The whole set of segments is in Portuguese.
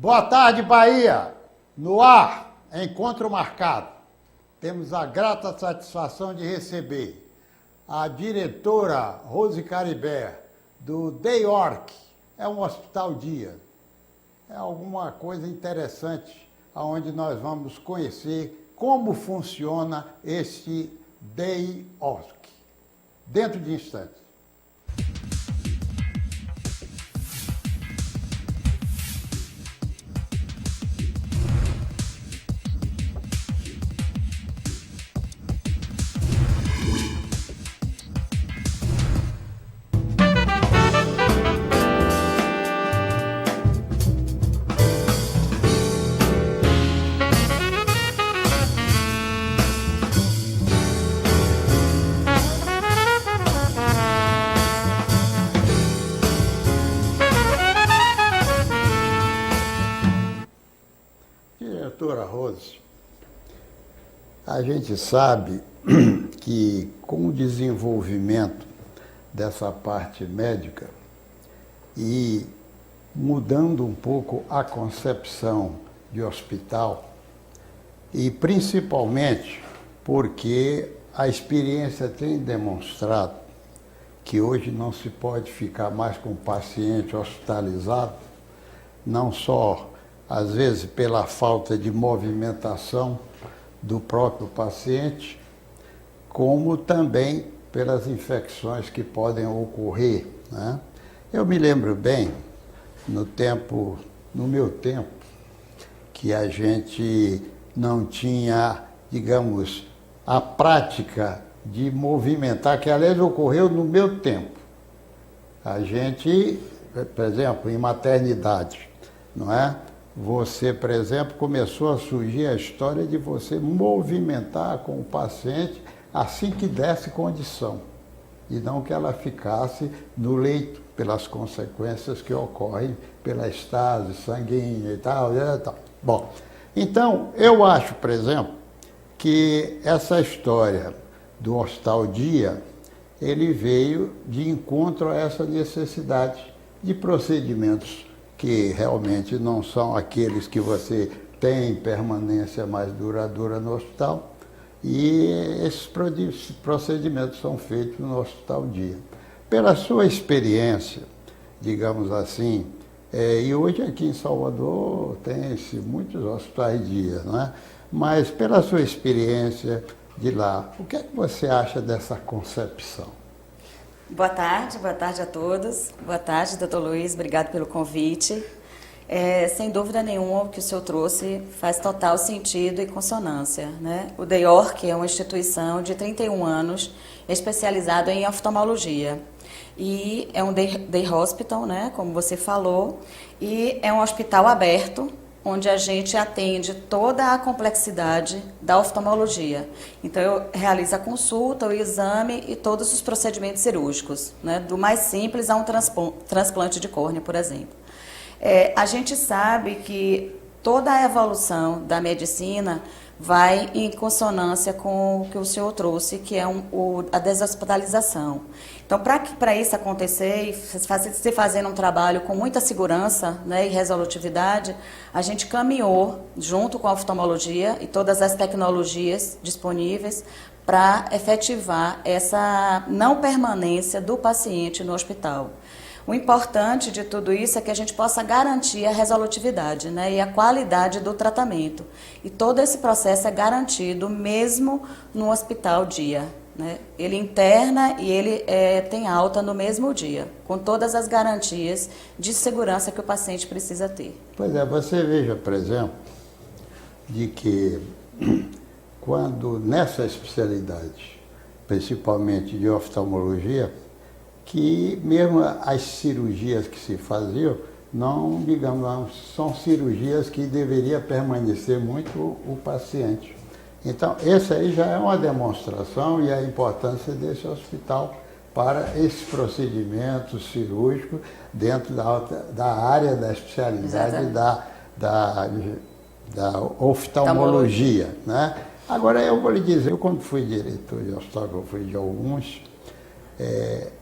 Boa tarde, Bahia! No ar, encontro marcado. Temos a grata satisfação de receber a diretora Rose Caribé, do Day York. É um hospital dia. É alguma coisa interessante, onde nós vamos conhecer como funciona este Day York. Dentro de instantes. Diretora Rose, a gente sabe que com o desenvolvimento dessa parte médica e mudando um pouco a concepção de hospital, e principalmente porque a experiência tem demonstrado que hoje não se pode ficar mais com o paciente hospitalizado, não só às vezes pela falta de movimentação do próprio paciente, como também pelas infecções que podem ocorrer, né? Eu me lembro bem, no meu tempo, que a gente não tinha, digamos, a prática de movimentar, que aliás ocorreu no meu tempo. A gente, por exemplo, em maternidade, não é? Você, por exemplo, começou a surgir a história de você movimentar com o paciente assim que desse condição, e não que ela ficasse no leito pelas consequências que ocorrem pela estase sanguínea e tal, e tal. Bom, então, eu acho, por exemplo, que essa história do Hospital Dia, ele veio de encontro a essa necessidade de procedimentos que realmente não são aqueles que você tem permanência mais duradoura no hospital, e esses procedimentos são feitos no Hospital Dia. Pela sua experiência, digamos assim, e hoje aqui em Salvador tem-se muitos hospitais dia, não é? Mas pela sua experiência de lá, o que é que você acha dessa concepção? Boa tarde a todos. Boa tarde, doutor Luiz, obrigado pelo convite. Sem dúvida nenhuma, o que o senhor trouxe faz total sentido e consonância, né? O Day York é uma instituição de 31 anos especializada em oftalmologia. E é um day hospital, né, como você falou, e é um hospital aberto, onde a gente atende toda a complexidade da oftalmologia. Então, eu realizo a consulta, o exame e todos os procedimentos cirúrgicos, né? Do mais simples a um transplante de córnea, por exemplo. A gente sabe que toda a evolução da medicina vai em consonância com o que o senhor trouxe, que é a deshospitalização. Então, para isso acontecer e se fazendo um trabalho com muita segurança, né, e resolutividade, a gente caminhou junto com a oftalmologia e todas as tecnologias disponíveis para efetivar essa não permanência do paciente no hospital. O importante de tudo isso é que a gente possa garantir a resolutividade, né, e a qualidade do tratamento. E todo esse processo é garantido mesmo no hospital dia, né? Ele interna e ele tem alta no mesmo dia, com todas as garantias de segurança que o paciente precisa ter. Pois é, você veja, por exemplo, de que quando nessa especialidade, principalmente de oftalmologia, que mesmo as cirurgias que se faziam, não, digamos, são cirurgias que deveria permanecer muito o paciente. Então, esse aí já é uma demonstração e a importância desse hospital para esses procedimentos cirúrgicos dentro da área da especialidade da oftalmologia, né? Agora, eu vou lhe dizer, eu quando fui diretor de hospital, eu fui de alguns,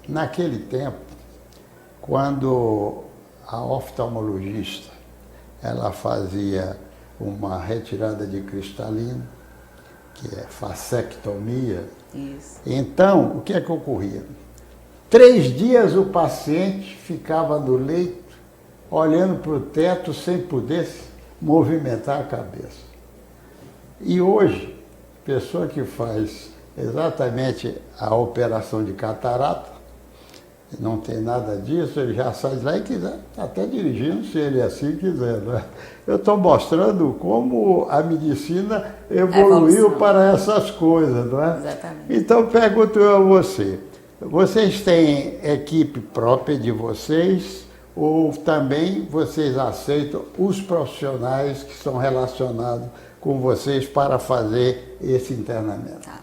naquele tempo, quando a oftalmologista ela fazia uma retirada de cristalino, que é fasectomia. Isso. Então, o que é que ocorria? 3 dias o paciente ficava no leito, olhando para o teto sem poder movimentar a cabeça. E hoje, pessoa que faz exatamente a operação de catarata, não tem nada disso, ele já sai de lá e quiser, até dirigindo, se ele assim quiser. Né? Eu estou mostrando como a medicina evoluiu para essas coisas, não é? Exatamente. Então, pergunto eu a você, vocês têm equipe própria de vocês ou também vocês aceitam os profissionais que são relacionados com vocês para fazer esse internamento? Tá.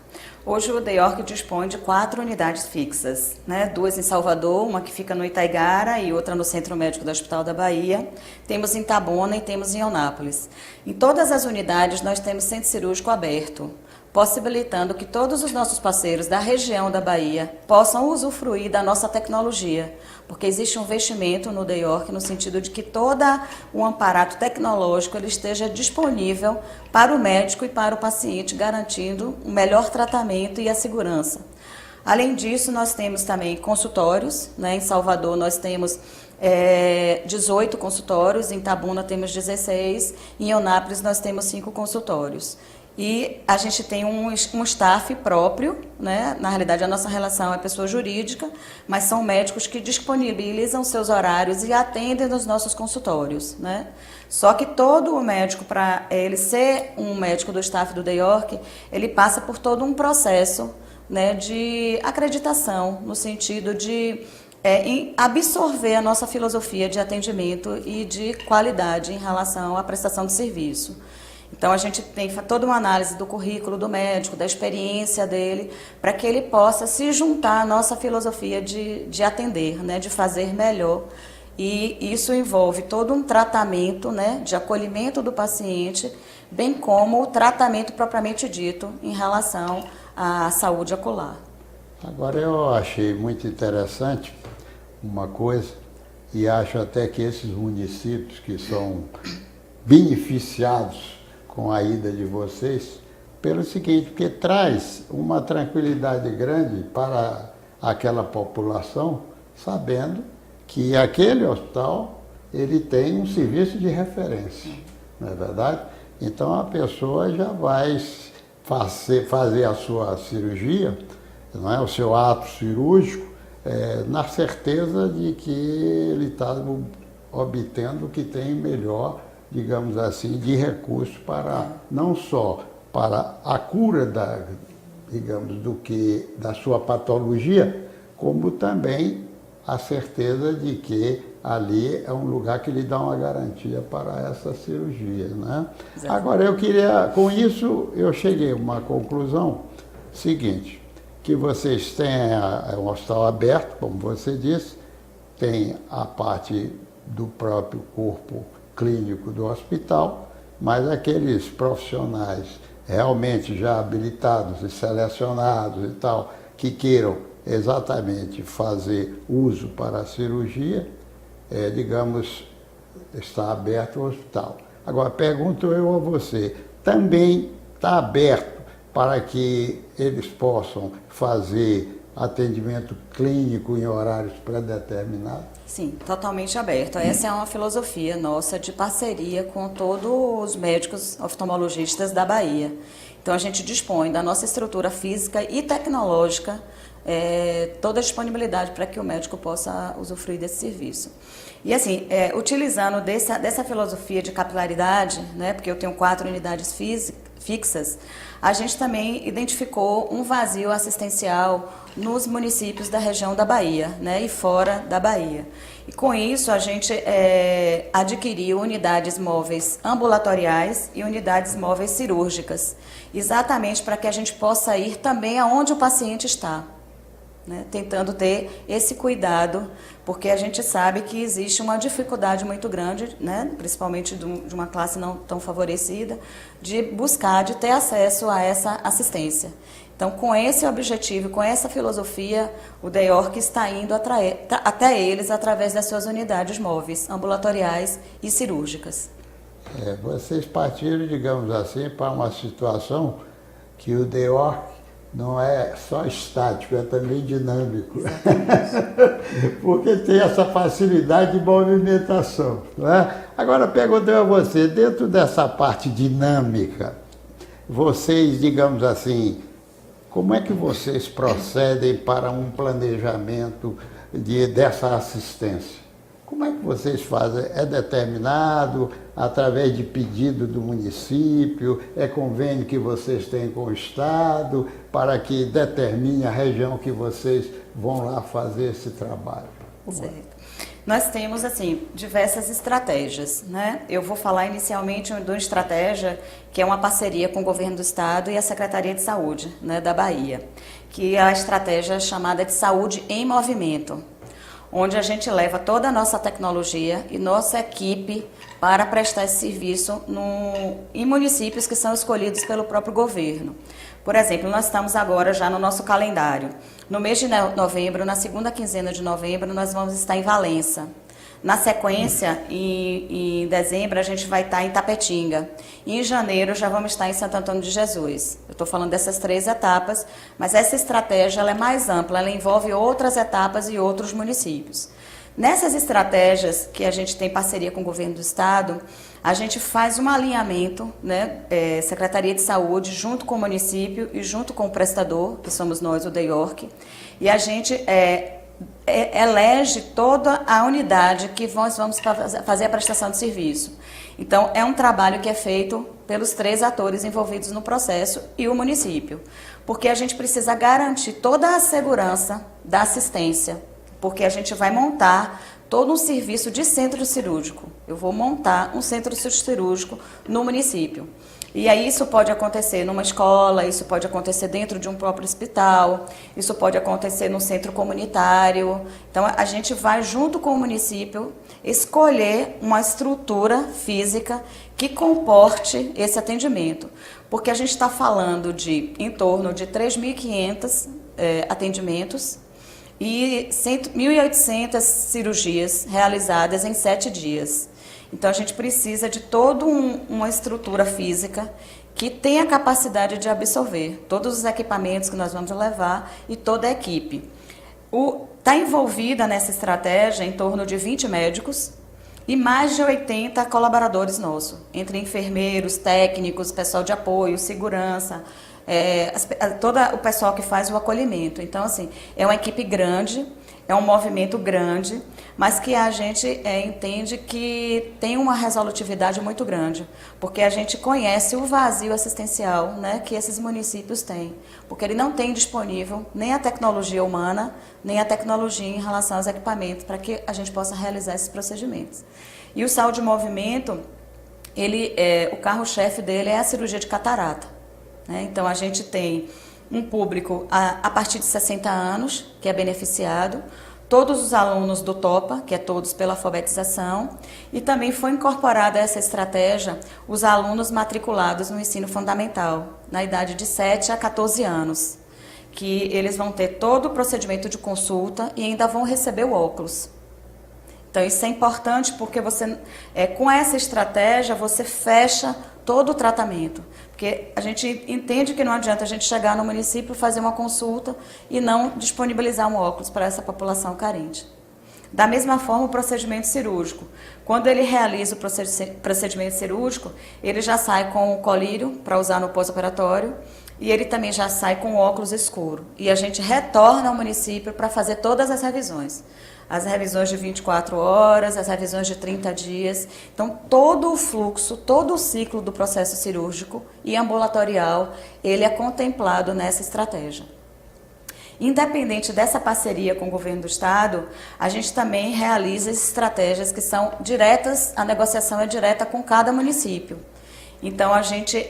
Hoje o DEORC dispõe de 4 unidades fixas, né? 2 em Salvador, uma que fica no Itaigara e outra no Centro Médico do Hospital da Bahia. Temos em Itabuna e temos em Eunápolis. Em todas as unidades nós temos centro cirúrgico aberto, possibilitando que todos os nossos parceiros da região da Bahia possam usufruir da nossa tecnologia, porque existe um investimento no DEORC no sentido de que todo o aparato tecnológico ele esteja disponível para o médico e para o paciente, garantindo o melhor tratamento e a segurança. Além disso, nós temos também consultórios, né? Em Salvador nós temos 18 consultórios, em Itabuna temos 16, em Eunápolis nós temos 5 consultórios. E a gente tem um staff próprio, né? Na realidade a nossa relação é pessoa jurídica, mas são médicos que disponibilizam seus horários e atendem nos nossos consultórios, né? Só que todo o médico, para ele ser um médico do staff do DEORC, ele passa por todo um processo, né, de acreditação, no sentido de absorver a nossa filosofia de atendimento e de qualidade em relação à prestação de serviço. Então, a gente tem toda uma análise do currículo do médico, da experiência dele, para que ele possa se juntar à nossa filosofia de atender, né, de fazer melhor. E isso envolve todo um tratamento, né, de acolhimento do paciente, bem como o tratamento propriamente dito em relação à saúde ocular. Agora, eu achei muito interessante uma coisa, e acho até que esses municípios que são beneficiados com a ida de vocês, pelo seguinte, porque traz uma tranquilidade grande para aquela população, sabendo que aquele hospital ele tem um serviço de referência, não é verdade? Então a pessoa já vai fazer a sua cirurgia, não é? O seu ato cirúrgico, na certeza de que ele está obtendo o que tem melhor, digamos assim, de recurso para não só para a cura da sua patologia, como também a certeza de que ali é um lugar que lhe dá uma garantia para essa cirurgia, né? Agora, eu queria, com isso, eu cheguei a uma conclusão seguinte, que vocês têm um hospital aberto, como você disse, tem a parte do próprio corpo clínico do hospital, mas aqueles profissionais realmente já habilitados e selecionados e tal, que queiram exatamente fazer uso para a cirurgia, digamos, está aberto o hospital. Agora, pergunto eu a você, também está aberto para que eles possam fazer atendimento clínico em horários pré-determinados? Sim, totalmente aberto. Essa é uma filosofia nossa de parceria com todos os médicos oftalmologistas da Bahia. Então, a gente dispõe da nossa estrutura física e tecnológica, toda a disponibilidade para que o médico possa usufruir desse serviço. E assim, utilizando dessa filosofia de capilaridade, né, porque eu tenho 4 unidades fixas, a gente também identificou um vazio assistencial nos municípios da região da Bahia, né, e fora da Bahia. E com isso a gente adquiriu unidades móveis ambulatoriais e unidades móveis cirúrgicas, exatamente para que a gente possa ir também aonde o paciente está, né, tentando ter esse cuidado, porque a gente sabe que existe uma dificuldade muito grande, né, principalmente de uma classe não tão favorecida, de ter acesso a essa assistência. Então, com esse objetivo, com essa filosofia, o DEORC está indo até eles através das suas unidades móveis, ambulatoriais e cirúrgicas. Vocês partiram, digamos assim, para uma situação que o DEORC não é só estático, é também dinâmico. Porque tem essa facilidade de movimentação. Não é? Agora, perguntei a você, dentro dessa parte dinâmica, vocês, digamos assim, como é que vocês procedem para um planejamento dessa assistência? Como é que vocês fazem? É determinado através de pedido do município? É convênio que vocês têm com o Estado para que determine a região que vocês vão lá fazer esse trabalho? Certo. Nós temos, assim, diversas estratégias, né? Eu vou falar inicialmente de uma estratégia que é uma parceria com o Governo do Estado e a Secretaria de Saúde, né, da Bahia, que é a estratégia chamada de Saúde em Movimento, onde a gente leva toda a nossa tecnologia e nossa equipe para prestar esse serviço em municípios que são escolhidos pelo próprio governo. Por exemplo, nós estamos agora já no nosso calendário. No mês de novembro, na segunda quinzena de novembro, nós vamos estar em Valença. Na sequência, em dezembro, a gente vai estar em Tapetinga. E em janeiro, já vamos estar em Santo Antônio de Jesus. Eu estou falando dessas 3 etapas, mas essa estratégia ela é mais ampla, ela envolve outras etapas e outros municípios. Nessas estratégias que a gente tem parceria com o Governo do Estado, a gente faz um alinhamento, né, Secretaria de Saúde, junto com o município e junto com o prestador, que somos nós, o DEORC, e a gente elege toda a unidade que nós vamos fazer a prestação de serviço. Então, é um trabalho que é feito pelos 3 atores envolvidos no processo e o município, porque a gente precisa garantir toda a segurança da assistência, porque a gente vai montar todo um serviço de centro cirúrgico. Eu vou montar um centro cirúrgico no município. E aí isso pode acontecer numa escola, isso pode acontecer dentro de um próprio hospital, isso pode acontecer no centro comunitário. Então a gente vai junto com o município escolher uma estrutura física que comporte esse atendimento. Porque a gente está falando de em torno de 3.500 atendimentos, e 1.800 cirurgias realizadas em 7 dias. Então, a gente precisa de toda uma estrutura física que tenha capacidade de absorver todos os equipamentos que nós vamos levar e toda a equipe. Está envolvida nessa estratégia em torno de 20 médicos e mais de 80 colaboradores nossos, entre enfermeiros, técnicos, pessoal de apoio, segurança, todo o pessoal que faz o acolhimento. Então, assim, é uma equipe grande, é um movimento grande, mas que a gente entende que tem uma resolutividade muito grande, porque a gente conhece o vazio assistencial, né, que esses municípios têm, porque ele não tem disponível nem a tecnologia humana, nem a tecnologia em relação aos equipamentos, para que a gente possa realizar esses procedimentos. E o Saúde em Movimento, o carro-chefe dele é a cirurgia de catarata. Então, a gente tem um público a partir de 60 anos, que é beneficiado, todos os alunos do TOPA, que é todos pela alfabetização, e também foi incorporada a essa estratégia os alunos matriculados no ensino fundamental, na idade de 7 a 14 anos, que eles vão ter todo o procedimento de consulta e ainda vão receber o óculos. Então, isso é importante porque com essa estratégia, você fecha todo o tratamento. Porque a gente entende que não adianta a gente chegar no município, fazer uma consulta e não disponibilizar um óculos para essa população carente. Da mesma forma, o procedimento cirúrgico. Quando ele realiza o procedimento cirúrgico, ele já sai com o colírio para usar no pós-operatório e ele também já sai com o óculos escuro. E a gente retorna ao município para fazer todas as revisões. As revisões de 24 horas, as revisões de 30 dias. Então, todo o fluxo, todo o ciclo do processo cirúrgico e ambulatorial, ele é contemplado nessa estratégia. Independente dessa parceria com o Governo do Estado, a gente também realiza estratégias que são diretas, a negociação é direta com cada município. Então, a gente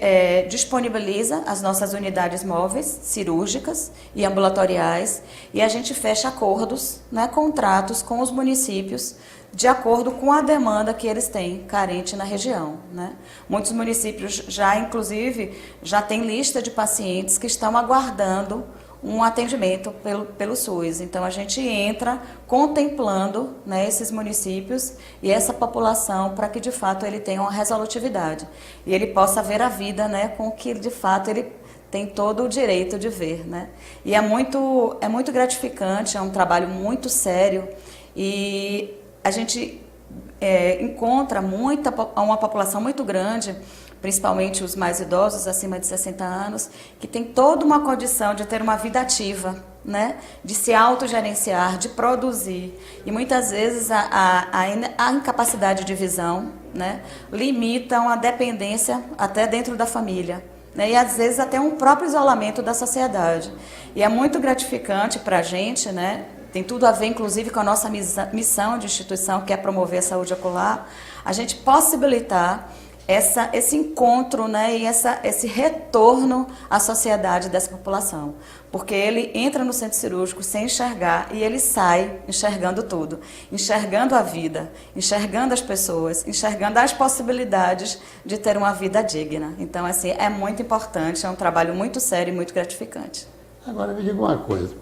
disponibiliza as nossas unidades móveis, cirúrgicas e ambulatoriais, e a gente fecha acordos, né, contratos com os municípios, de acordo com a demanda que eles têm carente na região, né? Muitos municípios inclusive, já têm lista de pacientes que estão aguardando um atendimento pelo SUS. Então, a gente entra contemplando, né, esses municípios e essa população para que, de fato, ele tenha uma resolutividade e ele possa ver a vida, né, com que, de fato, ele tem todo o direito de ver, né? E é muito gratificante, é um trabalho muito sério e a gente encontra uma população muito grande, principalmente os mais idosos, acima de 60 anos, que tem toda uma condição de ter uma vida ativa, né? De se autogerenciar, de produzir. E muitas vezes a incapacidade de visão, né, limita uma dependência até dentro da família, né? E às vezes até um próprio isolamento da sociedade. E é muito gratificante para a gente, né? Tem tudo a ver, inclusive, com a nossa missão de instituição, que é promover a saúde ocular, a gente possibilitar esse encontro, né, e esse retorno à sociedade dessa população. Porque ele entra no centro cirúrgico sem enxergar e ele sai enxergando tudo, enxergando a vida, enxergando as pessoas, enxergando as possibilidades de ter uma vida digna. Então, assim, é muito importante, é um trabalho muito sério e muito gratificante. Agora, me diga uma coisa.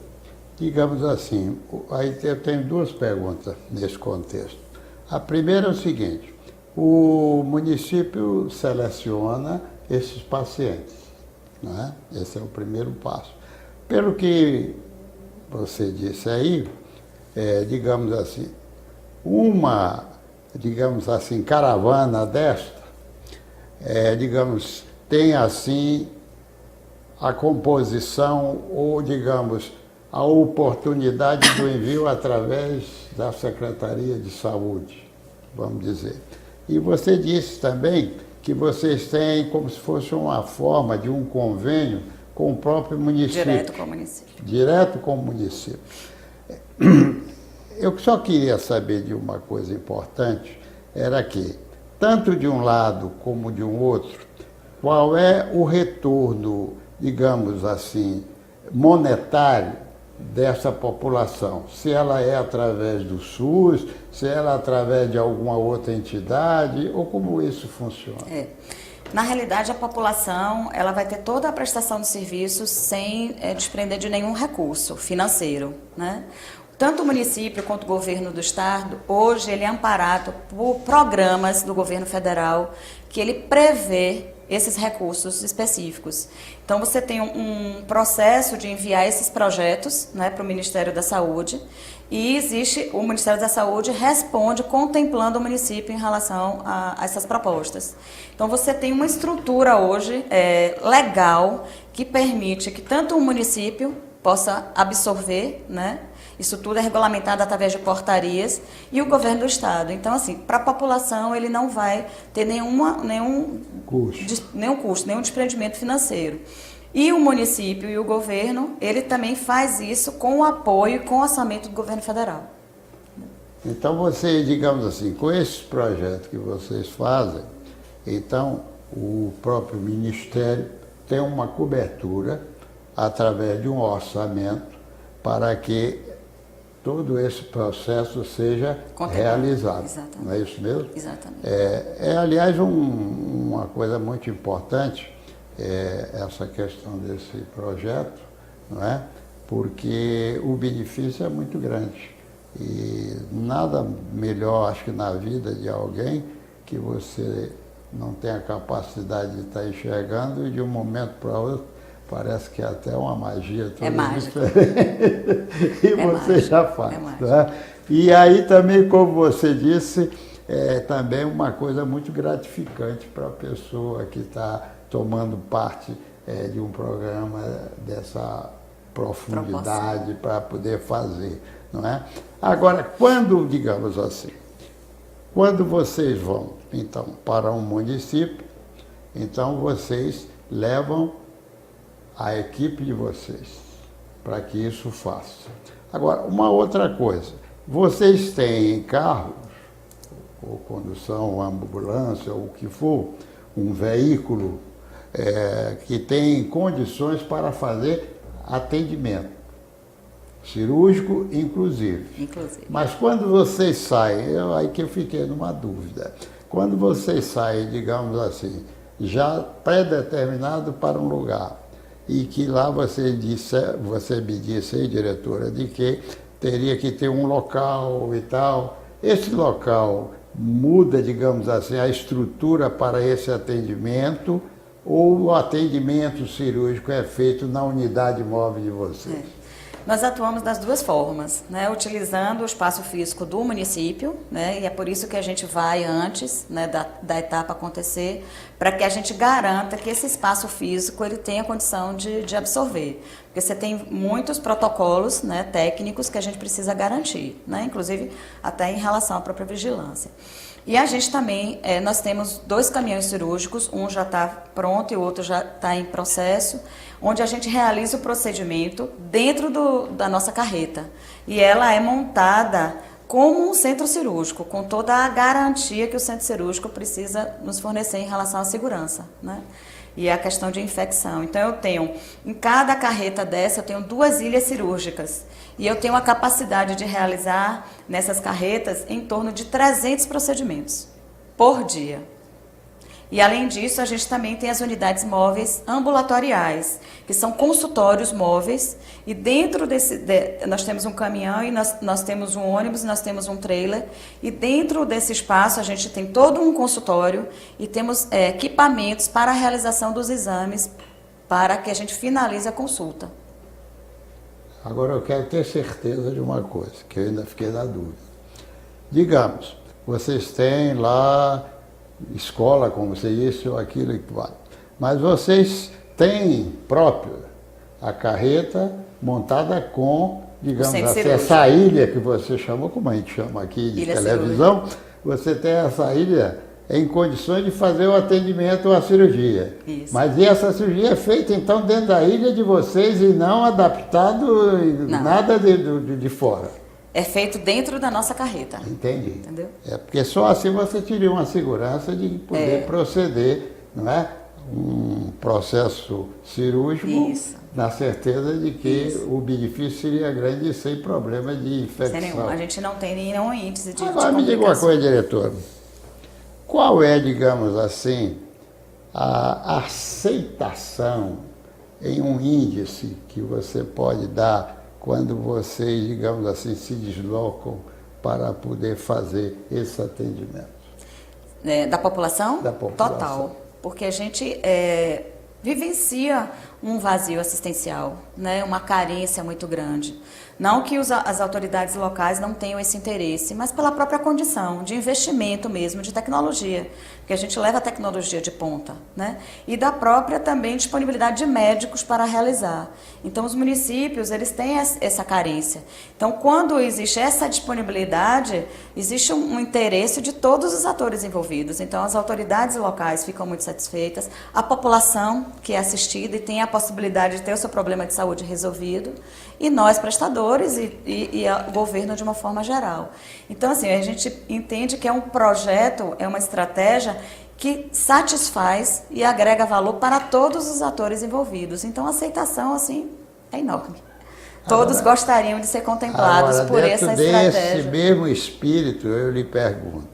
Digamos assim, aí eu tenho duas perguntas nesse contexto. A primeira é o seguinte: o município seleciona esses pacientes, né? Esse é o primeiro passo. Pelo que você disse aí, digamos assim, caravana desta, tem assim a composição ou, digamos, a oportunidade do envio através da Secretaria de Saúde, vamos dizer. E você disse também que vocês têm como se fosse uma forma de um convênio com o próprio município. Direto com o município. Direto com o município. Eu só queria saber de uma coisa importante, era que, tanto de um lado como de um outro, qual é o retorno, digamos assim, monetário dessa população, se ela é através do SUS, se ela é através de alguma outra entidade, ou como isso funciona? Na realidade, a população ela vai ter toda a prestação de serviços sem desprender de nenhum recurso financeiro, né? Tanto o município quanto o governo do estado, hoje ele é amparado por programas do governo federal que ele prevê esses recursos específicos. Então, você tem um processo de enviar esses projetos, né, para o Ministério da Saúde e o Ministério da Saúde responde contemplando o município em relação a essas propostas. Então, você tem uma estrutura hoje legal que permite que tanto o município possa absorver, né? Isso tudo é regulamentado através de portarias e o governo do estado. Então, assim, para a população ele não vai ter nenhum custo, nenhum desprendimento financeiro. E o município e o governo, ele também faz isso com o apoio e com o orçamento do governo federal. Então, vocês, digamos assim, com esses projetos que vocês fazem, então o próprio Ministério tem uma cobertura através de um orçamento para que todo esse processo seja realizado. Exatamente. Não é isso mesmo? Exatamente. Aliás, uma coisa muito importante, essa questão desse projeto, não é? Porque o benefício é muito grande. E nada melhor, acho que na vida de alguém, que você não tem a capacidade de estar enxergando e de um momento para outro parece que é até uma magia toda mágico. E você já faz. Tá? E aí também, como você disse, é também uma coisa muito gratificante para a pessoa que está tomando parte de um programa dessa profundidade para poder fazer, não é? Agora, quando, digamos assim, quando vocês vão, então, para um município, então vocês levam a equipe de vocês para que isso faça. Agora, uma outra coisa, vocês têm carros, ou condução, ambulância, ou o que for, um veículo que tem condições para fazer atendimento, cirúrgico inclusive. Mas quando vocês saem, aí que eu fiquei numa dúvida, quando vocês saem, digamos assim, já pré-determinado para um lugar, e que lá você me disse aí, diretora, de que teria que ter um local e tal. Esse local muda, digamos assim, a estrutura para esse atendimento, ou o atendimento cirúrgico é feito na unidade móvel de vocês? Nós atuamos das duas formas, né? Utilizando o espaço físico do município, né? E é por isso que a gente vai antes, né, da etapa acontecer, para que a gente garanta que esse espaço físico ele tenha condição de absorver. Porque você tem muitos protocolos, né, técnicos que a gente precisa garantir, né? Inclusive até em relação à própria vigilância. E a gente também, nós temos 2 caminhões cirúrgicos, um já está pronto e o outro já está em processo, onde a gente realiza o procedimento dentro da nossa carreta. E ela é montada como um centro cirúrgico, com toda a garantia que o centro cirúrgico precisa nos fornecer em relação à segurança, né? E a questão de infecção. Então, eu tenho, em cada carreta dessa, eu tenho 2 ilhas cirúrgicas. E eu tenho a capacidade de realizar, nessas carretas, em torno de 300 procedimentos por dia. E, além disso, a gente também tem as unidades móveis ambulatoriais, que são consultórios móveis. E dentro nós temos um caminhão, e nós temos um ônibus, nós temos um trailer. E dentro desse espaço, a gente tem todo um consultório e temos equipamentos para a realização dos exames, para que a gente finalize a consulta. Agora eu quero ter certeza de uma coisa, que eu ainda fiquei na dúvida. Digamos, vocês têm lá escola, como você disse, ou aquilo e vai. Mas vocês têm próprio a carreta montada com, digamos assim, essa ilha que você chamou, como a gente chama aqui de ilha televisão, cirúrgica. Você tem essa ilha em condições de fazer o atendimento à cirurgia. Isso. Mas e essa cirurgia é feita, então, dentro da ilha de vocês e não adaptado nada de fora? É feito dentro da nossa carreta. Entendi. Entendeu? É porque só assim você teria uma segurança de poder proceder, não é? Um processo cirúrgico, Isso. na certeza de que o benefício seria grande sem problema de infecção. Sem nenhum. A gente não tem nenhum índice de Agora me diga uma coisa, diretor. Qual é, digamos assim, a aceitação em um índice que você pode dar quando vocês, digamos assim, se deslocam para poder fazer esse atendimento? Da população? Da população. Total. Porque a gente vivencia um vazio assistencial, né? Uma carência muito grande. Não que as autoridades locais não tenham esse interesse, mas pela própria condição de investimento mesmo, de tecnologia, porque a gente leva a tecnologia de ponta, né? E da própria também disponibilidade de médicos para realizar. Então, os municípios, eles têm essa carência. Então, quando existe essa disponibilidade, existe um interesse de todos os atores envolvidos. Então, as autoridades locais ficam muito satisfeitas, a população que é assistida e tem a possibilidade de ter o seu problema de saúde resolvido, e nós, prestadores, e o governo de uma forma geral. Então, assim, a gente entende que é um projeto, é uma estratégia que satisfaz e agrega valor para todos os atores envolvidos. Então, a aceitação, assim, é enorme. Todos gostariam de ser contemplados por essa estratégia. Desse mesmo espírito, eu lhe pergunto,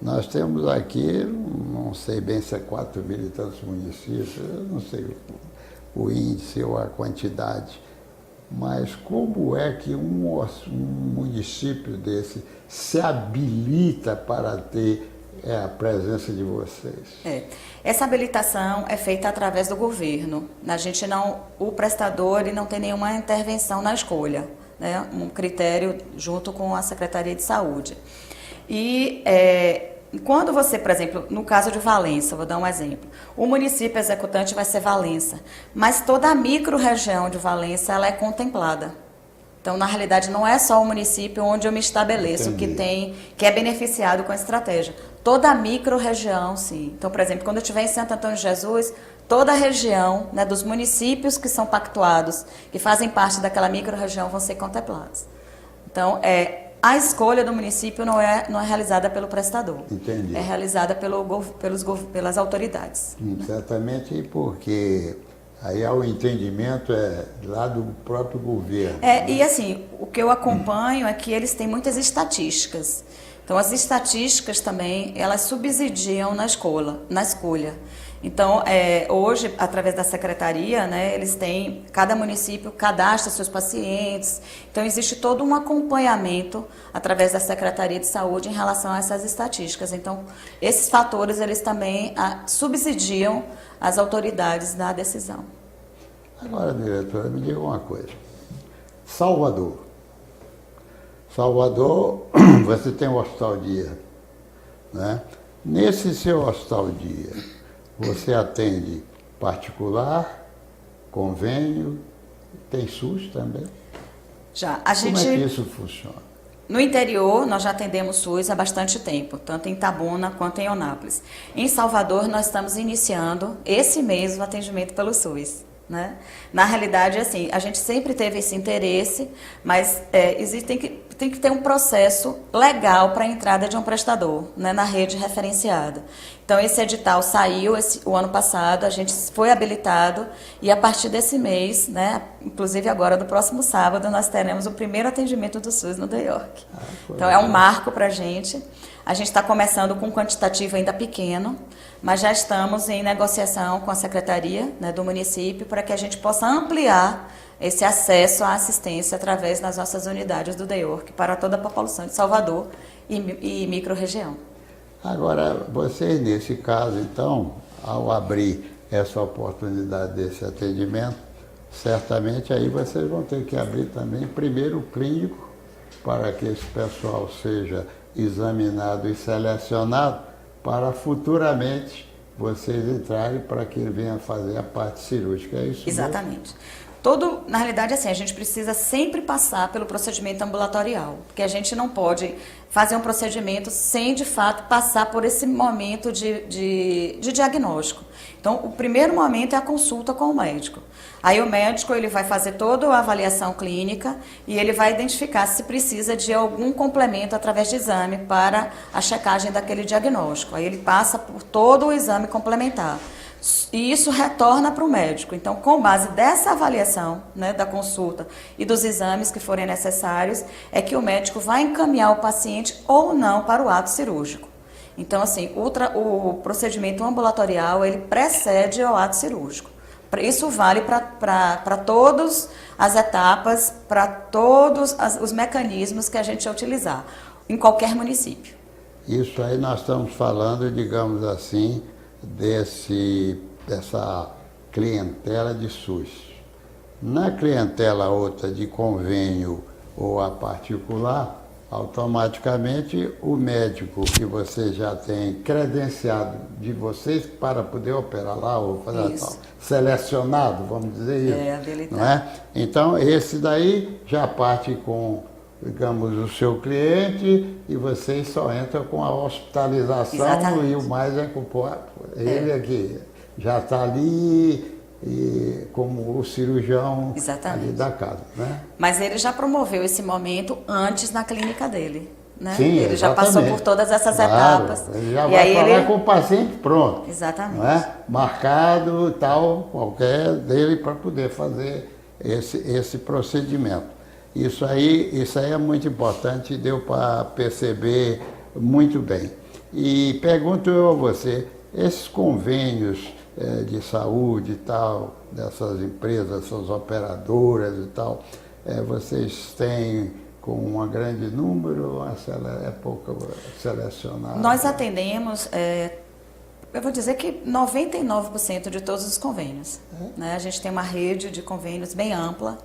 nós temos aqui, não sei bem se é 4 mil e tantos municípios, eu não sei o índice ou a quantidade, mas como é que um município desse se habilita para ter a presença de vocês? Essa habilitação é feita através do governo. A gente não, o prestador ele não tem nenhuma intervenção na escolha, né? Um critério junto com a Secretaria de Saúde. E quando você, por exemplo, no caso de Valença, vou dar um exemplo, o município executante vai ser Valença, mas toda a micro-região de Valença ela é contemplada. Então, na realidade, não é só o município onde eu me estabeleço que é beneficiado com a estratégia. Toda a micro-região, sim. Então, por exemplo, quando eu estiver em Santo Antônio de Jesus, toda a região, né, dos municípios que são pactuados, que fazem parte daquela micro-região, vão ser contemplados. Então, a escolha do município não é realizada pelo prestador. Entendi. É realizada pelas autoridades. Exatamente, porque aí há o entendimento lá do próprio governo. E assim, o que eu acompanho é que eles têm muitas estatísticas. Então, as estatísticas também, elas subsidiam na escolha. Então, hoje, através da secretaria, né, cada município cadastra seus pacientes. Então, existe todo um acompanhamento através da Secretaria de Saúde em relação a essas estatísticas. Então, esses fatores, eles também subsidiam as autoridades na decisão. Agora, diretora, me diga uma coisa. Salvador, você tem um hospital dia, né? Nesse seu hospital dia, você atende particular, convênio, tem SUS também? Já. Como é que isso funciona? No interior, nós já atendemos SUS há bastante tempo, tanto em Itabuna quanto em Eunápolis. Em Salvador, nós estamos iniciando esse mês o atendimento pelo SUS. Né? Na realidade, assim, a gente sempre teve esse interesse, mas tem que ter um processo legal para a entrada de um prestador, né, na rede referenciada. Então, esse edital saiu o ano passado, a gente foi habilitado e a partir desse mês, né, inclusive agora, no próximo sábado, nós teremos o primeiro atendimento do SUS no New York. Então, é um marco para a gente. A gente está começando com um quantitativo ainda pequeno, mas já estamos em negociação com a Secretaria, né, do município para que a gente possa ampliar esse acesso à assistência através das nossas unidades do DEORC para toda a população de Salvador e micro-região. Agora, vocês, nesse caso, então, ao abrir essa oportunidade desse atendimento, certamente aí vocês vão ter que abrir também primeiro o clínico para que esse pessoal seja examinado e selecionado para futuramente vocês entrarem para que ele venha fazer a parte cirúrgica, é isso? Exatamente. Na realidade, assim, a gente precisa sempre passar pelo procedimento ambulatorial, porque a gente não pode fazer um procedimento sem, de fato, passar por esse momento de diagnóstico. Então, o primeiro momento é a consulta com o médico. Aí o médico ele vai fazer toda a avaliação clínica e ele vai identificar se precisa de algum complemento através de exame para a checagem daquele diagnóstico. Aí ele passa por todo o exame complementar. E isso retorna para o médico. Então, com base dessa avaliação, né, da consulta e dos exames que forem necessários, é que o médico vai encaminhar o paciente ou não para o ato cirúrgico. Então, assim, o procedimento ambulatorial, ele precede ao ato cirúrgico. Isso vale para todas as etapas, para todos os mecanismos que a gente utilizar, em qualquer município. Isso aí nós estamos falando, digamos assim, dessa clientela de SUS. Na clientela outra de convênio ou a particular, automaticamente o médico que você já tem credenciado de vocês para poder operar lá ou fazer tal, selecionado, vamos dizer isso, habilitado. não é? Então esse daí já parte com, digamos, o seu cliente e vocês só entram com a hospitalização. Exatamente. E o mais é com ele aqui já está ali e como o cirurgião. Exatamente. Ali da casa, né? Mas ele já promoveu esse momento antes na clínica dele, né? Sim, ele já passou por todas essas etapas. Ele já vai falar com o paciente pronto. Exatamente. Não é? Marcado tal, qualquer dele para poder fazer esse procedimento. Isso aí é muito importante, deu para perceber muito bem. E pergunto eu a você, esses convênios de saúde e tal, dessas empresas, essas operadoras e tal, vocês têm com um grande número ou é pouco selecionado? Nós atendemos, eu vou dizer que 99% de todos os convênios. Né? A gente tem uma rede de convênios bem ampla.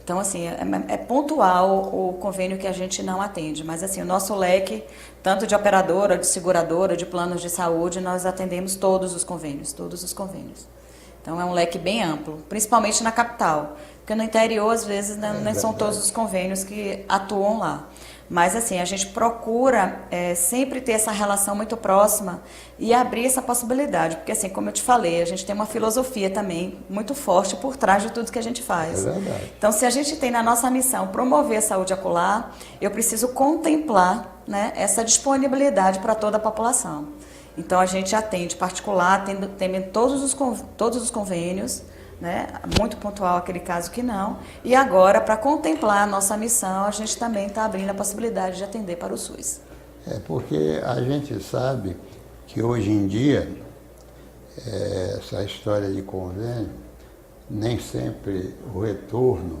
Então, assim, é pontual o convênio que a gente não atende, mas, assim, o nosso leque, tanto de operadora, de seguradora, de planos de saúde, nós atendemos todos os convênios. Então, é um leque bem amplo, principalmente na capital, porque no interior, às vezes, nem são todos os convênios que atuam lá. Mas, assim, a gente procura sempre ter essa relação muito próxima e abrir essa possibilidade. Porque, assim, como eu te falei, a gente tem uma filosofia também muito forte por trás de tudo que a gente faz. É verdade. Então, se a gente tem na nossa missão promover a saúde ocular, eu preciso contemplar, né, essa disponibilidade para toda a população. Então, a gente atende particular, tem todos os convênios, né? Muito pontual aquele caso que não. E agora, para contemplar a nossa missão, a gente também está abrindo a possibilidade de atender para o SUS. Porque a gente sabe que hoje em dia essa história de convênio, nem sempre o retorno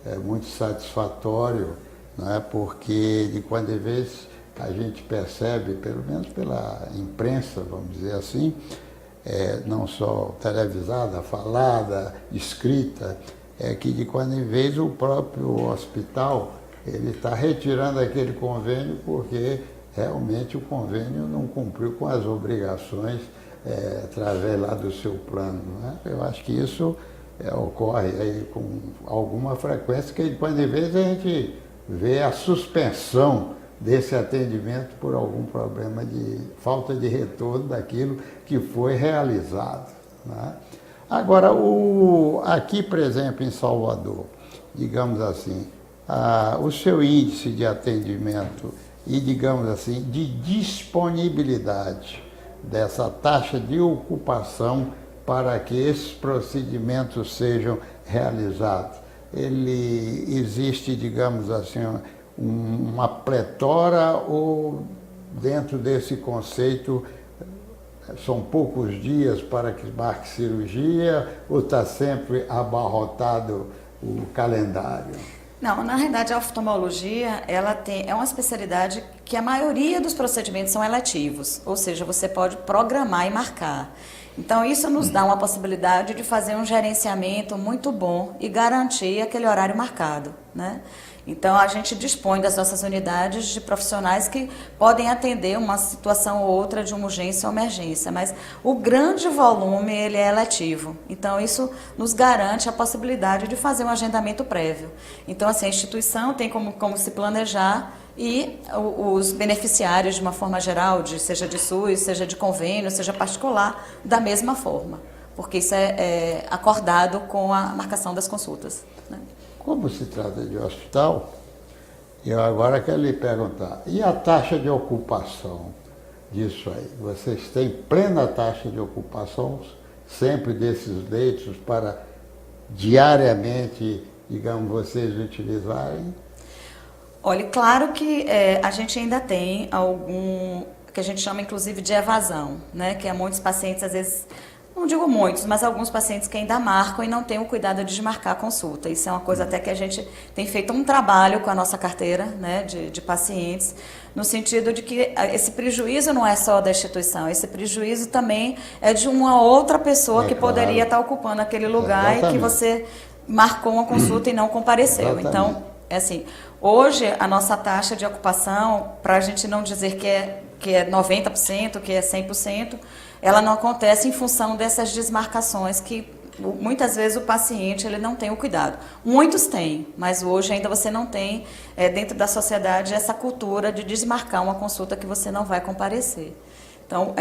é muito satisfatório, não é? Porque de quando em vez a gente percebe, pelo menos pela imprensa, vamos dizer assim, não só televisada, falada, escrita, que de quando em vez o próprio hospital ele está retirando aquele convênio porque realmente o convênio não cumpriu com as obrigações através lá do seu plano. Né? Eu acho que isso ocorre aí com alguma frequência, que de quando em vez a gente vê a suspensão desse atendimento por algum problema de falta de retorno daquilo que foi realizado. Né? Agora, aqui, por exemplo, em Salvador, digamos assim, o seu índice de atendimento e, digamos assim, de disponibilidade dessa taxa de ocupação para que esses procedimentos sejam realizados, ele existe, digamos assim, uma pletora ou dentro desse conceito são poucos dias para que marque cirurgia ou está sempre abarrotado o calendário? Não, na realidade a oftalmologia é uma especialidade que a maioria dos procedimentos são eletivos, ou seja, você pode programar e marcar. Então isso nos dá uma possibilidade de fazer um gerenciamento muito bom e garantir aquele horário marcado, né? Então a gente dispõe das nossas unidades de profissionais que podem atender uma situação ou outra de uma urgência ou emergência, mas o grande volume ele é eletivo. Então isso nos garante a possibilidade de fazer um agendamento prévio. Então assim, a instituição tem como se planejar e os beneficiários de uma forma geral, seja de SUS, seja de convênio, seja particular, da mesma forma, porque isso é acordado com a marcação das consultas, né? Como se trata de hospital, eu agora quero lhe perguntar, e a taxa de ocupação disso aí? Vocês têm plena taxa de ocupação sempre desses leitos para diariamente, digamos, vocês utilizarem? Olha, claro que a gente ainda tem algum, que a gente chama inclusive de evasão, né? Que é muitos pacientes, às vezes, não digo muitos, mas alguns pacientes que ainda marcam e não têm o cuidado de desmarcar a consulta. Isso é uma coisa até que a gente tem feito um trabalho com a nossa carteira, né, de pacientes, no sentido de que esse prejuízo não é só da instituição, esse prejuízo também é de uma outra pessoa que poderia estar ocupando aquele lugar e que você marcou uma consulta e não compareceu. Então, assim, hoje a nossa taxa de ocupação, para a gente não dizer que é 90%, que é 100%, ela não acontece em função dessas desmarcações que muitas vezes o paciente ele não tem o cuidado. Muitos têm, mas hoje ainda você não tem dentro da sociedade essa cultura de desmarcar uma consulta que você não vai comparecer. Então,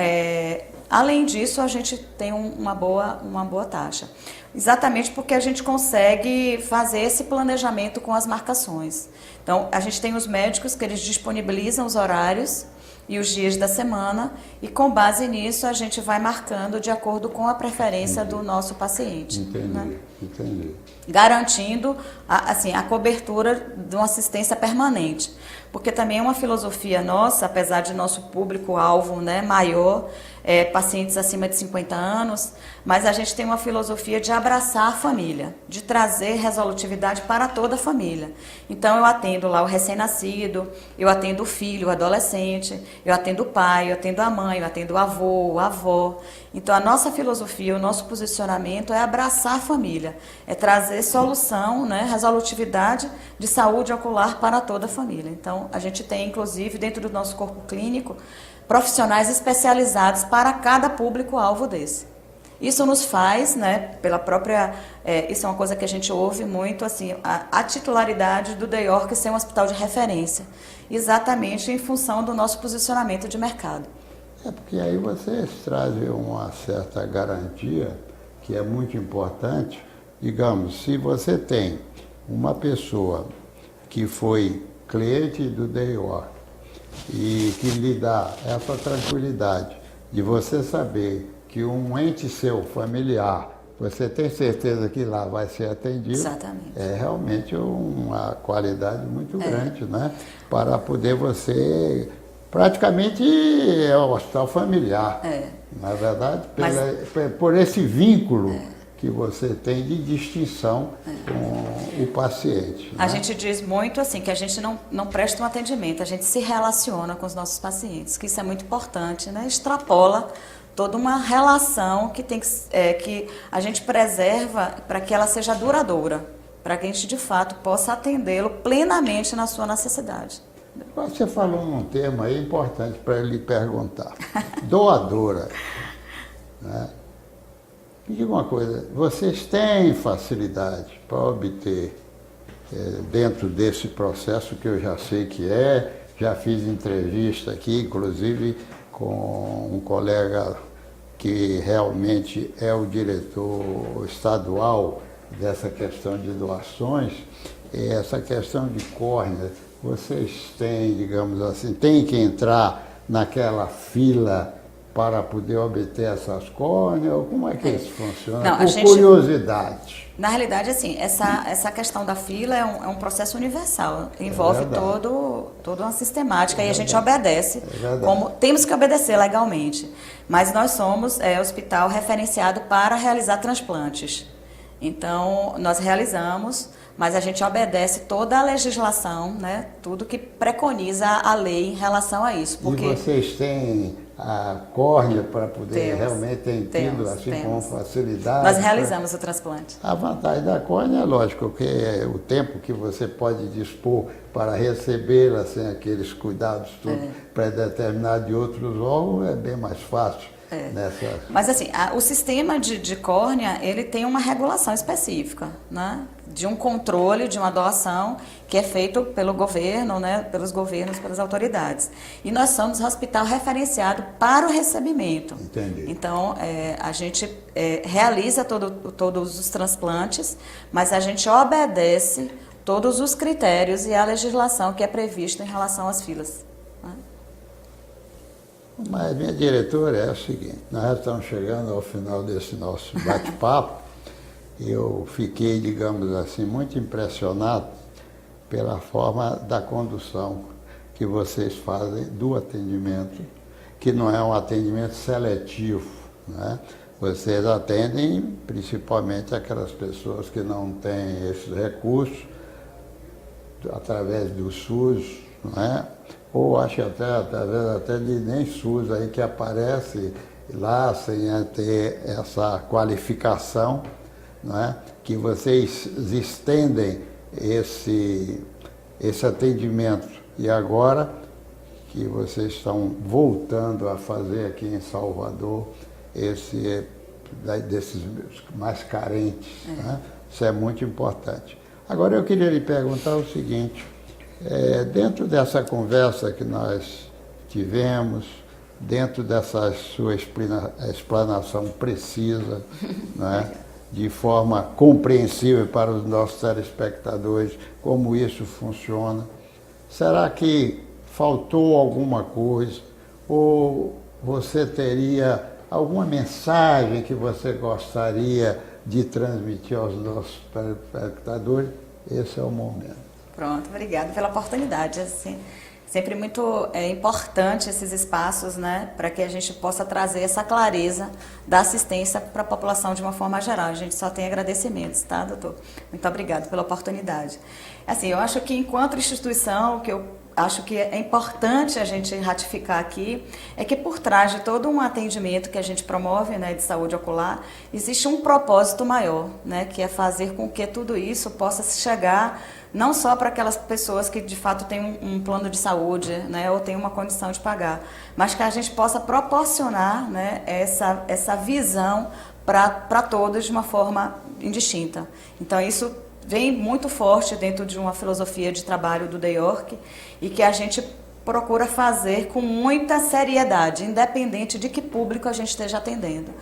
além disso, a gente tem uma boa taxa. Exatamente porque a gente consegue fazer esse planejamento com as marcações. Então, a gente tem os médicos que eles disponibilizam os horários e os dias da semana, e com base nisso a gente vai marcando de acordo com a preferência do nosso paciente. Entendi, né? Entendi. Garantindo a cobertura de uma assistência permanente. Porque também é uma filosofia nossa, apesar de nosso público-alvo, né, maior, pacientes acima de 50 anos, mas a gente tem uma filosofia de abraçar a família, de trazer resolutividade para toda a família. Então eu atendo lá o recém-nascido, eu atendo o filho, o adolescente, eu atendo o pai, eu atendo a mãe, eu atendo o avô, a avó. Então a nossa filosofia, o nosso posicionamento é abraçar a família, é trazer solução, né, resolutividade de saúde ocular para toda a família. Então a gente tem, inclusive, dentro do nosso corpo clínico, profissionais especializados para cada público-alvo desse. Isso nos faz, né, pela própria, isso é uma coisa que a gente ouve muito, assim, a titularidade do DEORC ser um hospital de referência, exatamente em função do nosso posicionamento de mercado. Porque aí vocês trazem uma certa garantia, que é muito importante. Digamos, se você tem uma pessoa que foi cliente do DEORC e que lhe dá essa tranquilidade de você saber que um ente seu familiar, você tem certeza que lá vai ser atendido. Exatamente. É realmente uma qualidade muito grande, né? Para poder você praticamente é um hospital familiar. Na verdade, por esse vínculo que você tem de distinção com o paciente. A gente diz muito assim, que a gente não presta um atendimento, a gente se relaciona com os nossos pacientes, que isso é muito importante, né? Extrapola toda uma relação que que a gente preserva para que ela seja duradoura, para que a gente de fato possa atendê-lo plenamente na sua necessidade. Você falou um termo aí importante para lhe perguntar. Doadora. Né? Me diga uma coisa, vocês têm facilidade para obter, dentro desse processo que eu já sei que já fiz entrevista aqui, inclusive com um colega que realmente é o diretor estadual dessa questão de doações, essa questão de córnea, vocês têm, digamos assim, têm que entrar naquela fila para poder obter essas córneas? Como é que isso funciona? Não, por curiosidade. Na realidade, assim, essa questão da fila é um processo universal, envolve toda uma sistemática e a gente obedece, como temos que obedecer legalmente. Mas nós somos hospital referenciado para realizar transplantes. Então, nós realizamos, mas a gente obedece toda a legislação, né, tudo que preconiza a lei em relação a isso. Porque... E vocês têm a córnea para poder realmente ter assim com facilidade? Nós realizamos o transplante. A vantagem da córnea é lógico que o tempo que você pode dispor para recebê-la sem aqueles cuidados pré-determinados de outros órgãos é bem mais fácil. Mas assim, o sistema de córnea, ele tem uma regulação específica, né? De um controle, de uma doação que é feito pelo governo, né? Pelos governos, pelas autoridades. E nós somos hospital referenciado para o recebimento. Entendi. Então, a gente realiza todos os transplantes, mas a gente obedece todos os critérios e a legislação que é prevista em relação às filas. Mas minha diretora é o seguinte, nós já estamos chegando ao final desse nosso bate-papo, eu fiquei, digamos assim, muito impressionado pela forma da condução que vocês fazem do atendimento, que não é um atendimento seletivo, né? Vocês atendem principalmente aquelas pessoas que não têm esses recursos, através do SUS, não é? Ou acho através até de nem SUS aí que aparece lá sem ter essa qualificação, não é? Que vocês estendem esse atendimento. E agora que vocês estão voltando a fazer aqui em Salvador desses mais carentes, né? Isso é muito importante. Agora eu queria lhe perguntar o seguinte, dentro dessa conversa que nós tivemos, dentro dessa sua explanação precisa, né, de forma compreensível para os nossos telespectadores, como isso funciona, será que faltou alguma coisa? Ou você teria alguma mensagem que você gostaria de transmitir aos nossos telespectadores? Esse é o momento. Pronto, obrigada pela oportunidade. Assim, sempre muito importante esses espaços, né, para que a gente possa trazer essa clareza da assistência para a população de uma forma geral. A gente só tem agradecimentos, tá, doutor? Muito obrigada pela oportunidade. Assim, eu acho que enquanto instituição, o que eu acho que é importante a gente ratificar aqui é que por trás de todo um atendimento que a gente promove, né, de saúde ocular, existe um propósito maior, né, que é fazer com que tudo isso possa chegar não só para aquelas pessoas que de fato têm um plano de saúde, né, ou têm uma condição de pagar, mas que a gente possa proporcionar, né, essa visão para todos de uma forma indistinta. Então isso vem muito forte dentro de uma filosofia de trabalho do DEORC e que a gente procura fazer com muita seriedade, independente de que público a gente esteja atendendo.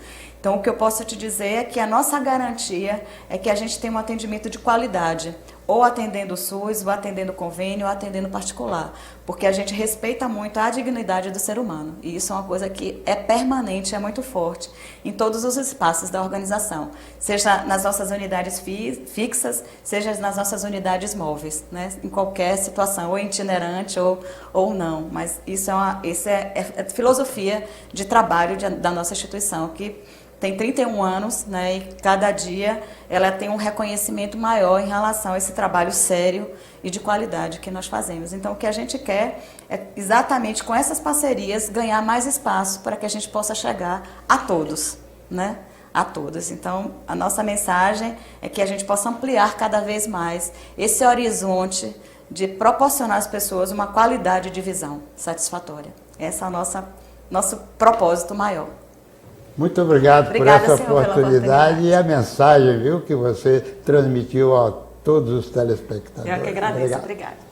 Então, o que eu posso te dizer é que a nossa garantia é que a gente tem um atendimento de qualidade, ou atendendo o SUS, ou atendendo o convênio, ou atendendo particular, porque a gente respeita muito a dignidade do ser humano, e isso é uma coisa que é permanente, é muito forte em todos os espaços da organização, seja nas nossas unidades fixas, seja nas nossas unidades móveis, né? Em qualquer situação, ou itinerante ou não, mas isso é filosofia de trabalho da nossa instituição, que tem 31 anos, né, e cada dia ela tem um reconhecimento maior em relação a esse trabalho sério e de qualidade que nós fazemos. Então, o que a gente quer é, exatamente com essas parcerias, ganhar mais espaço para que a gente possa chegar a todos, né? A todos. Então, a nossa mensagem é que a gente possa ampliar cada vez mais esse horizonte de proporcionar às pessoas uma qualidade de visão satisfatória. Esse é o nosso propósito maior. Muito obrigado Obrigada, por essa senhor, pela oportunidade e a mensagem, viu, que você transmitiu a todos os telespectadores. Eu que agradeço. Obrigado. Obrigada.